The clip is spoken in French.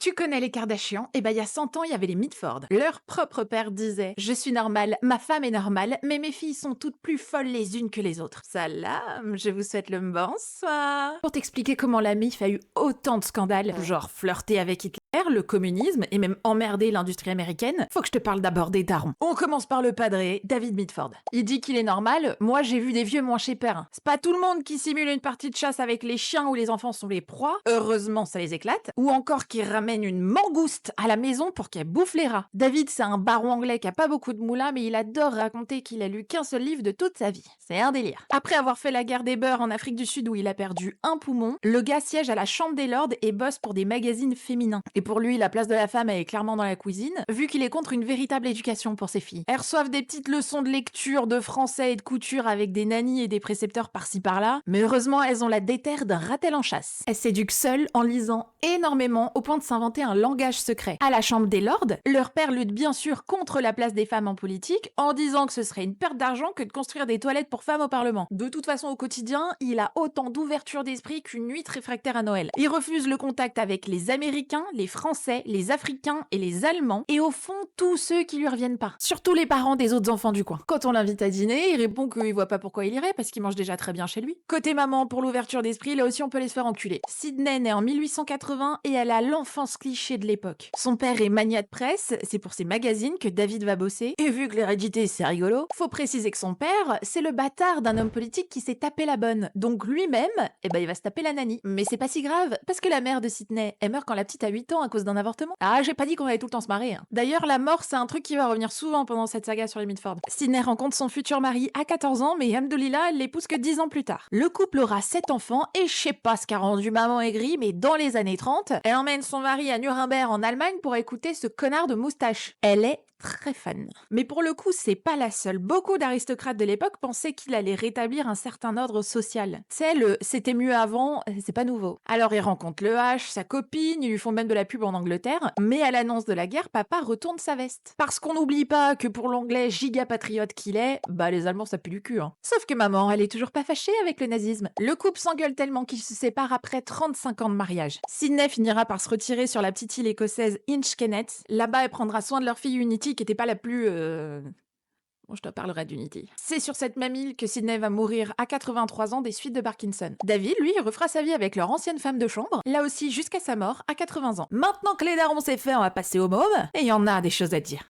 Tu connais les Kardashians? Eh ben, il y a 100 ans, il y avait les Mitford. Leur propre père disait: «Je suis normal, ma femme est normale, mais mes filles sont toutes plus folles les unes que les autres». Salam, je vous souhaite le bonsoir. Pour t'expliquer comment la MIF a eu autant de scandales, genre flirter avec Hitler, le communisme et même emmerder l'industrie américaine, faut que je te parle d'abord des darons. On commence par le padré, David Mitford. Il dit qu'il est normal, moi j'ai vu des vieux moins chez père. C'est pas tout le monde qui simule une partie de chasse avec les chiens où les enfants sont les proies, heureusement ça les éclate, ou encore qui ramène une mangouste à la maison pour qu'elle bouffe les rats. David c'est un baron anglais qui a pas beaucoup de moulin mais il adore raconter qu'il a lu qu'un seul livre de toute sa vie. C'est un délire. Après avoir fait la guerre des beurs en Afrique du Sud où il a perdu un poumon, le gars siège à la Chambre des Lords et bosse pour des magazines féminins. Et pour lui, la place de la femme elle est clairement dans la cuisine, vu qu'il est contre une véritable éducation pour ses filles. Elles reçoivent des petites leçons de lecture, de français et de couture avec des nannies et des précepteurs par-ci par-là, mais heureusement elles ont la déterre d'un ratel en chasse. Elles s'éduquent seules en lisant énormément au point de s'inventer un langage secret. À la Chambre des Lords, leur père lutte bien sûr contre la place des femmes en politique en disant que ce serait une perte d'argent que de construire des toilettes pour femmes au Parlement. De toute façon, au quotidien, il a autant d'ouverture d'esprit qu'une huître réfractaire à Noël. Il refuse le contact avec les Américains, les Français, les Africains et les Allemands, et au fond, tous ceux qui lui reviennent pas. Surtout les parents des autres enfants du coin. Quand on l'invite à dîner, il répond qu'il voit pas pourquoi il irait, parce qu'il mange déjà très bien chez lui. Côté maman, pour l'ouverture d'esprit, là aussi on peut les se faire enculer. Sydney naît en 1880 et elle a l'enfance cliché de l'époque. Son père est magnat de presse, c'est pour ses magazines que David va bosser, et vu que l'hérédité c'est rigolo, faut préciser que son père, c'est le bâtard d'un homme politique qui s'est tapé la bonne. Donc lui-même, eh ben il va se taper la nanny. Mais c'est pas si grave, parce que la mère de Sydney, elle meurt quand la petite a 8 ans à cause d'un avortement. Ah, j'ai pas dit qu'on allait tout le temps se marrer, hein. D'ailleurs, la mort, c'est un truc qui va revenir souvent pendant cette saga sur les Mitford. Sydney rencontre son futur mari à 14 ans, mais Hamdoulilah, elle l'épouse que 10 ans plus tard. Le couple aura 7 enfants, et je sais pas ce qu'a rendu maman aigrie, mais dans les années 30, elle emmène son mari à Nuremberg en Allemagne pour écouter ce connard de moustache. Elle est très fan. Mais pour le coup, c'est pas la seule. Beaucoup d'aristocrates de l'époque pensaient qu'il allait rétablir un certain ordre social. Tu sais, le c'était mieux avant, c'est pas nouveau. Alors il rencontre le H, sa copine, ils lui font même de la pub en Angleterre, mais à l'annonce de la guerre, papa retourne sa veste. Parce qu'on n'oublie pas que pour l'anglais giga patriote qu'il est, bah les Allemands ça pue du cul, hein. Sauf que maman, elle est toujours pas fâchée avec le nazisme. Le couple s'engueule tellement qu'ils se séparent après 35 ans de mariage. Sydney finira par se retirer sur la petite île écossaise Inchkenneth. Là-bas, elle prendra soin de leur fille Unity qui était pas la plus... Bon, je te parlerai d'Unity. C'est sur cette même île que Sydney va mourir à 83 ans des suites de Parkinson. David, lui, refera sa vie avec leur ancienne femme de chambre, là aussi jusqu'à sa mort à 80 ans. Maintenant que les darons c'est fait, on va passer aux mômes, et il y en a des choses à dire.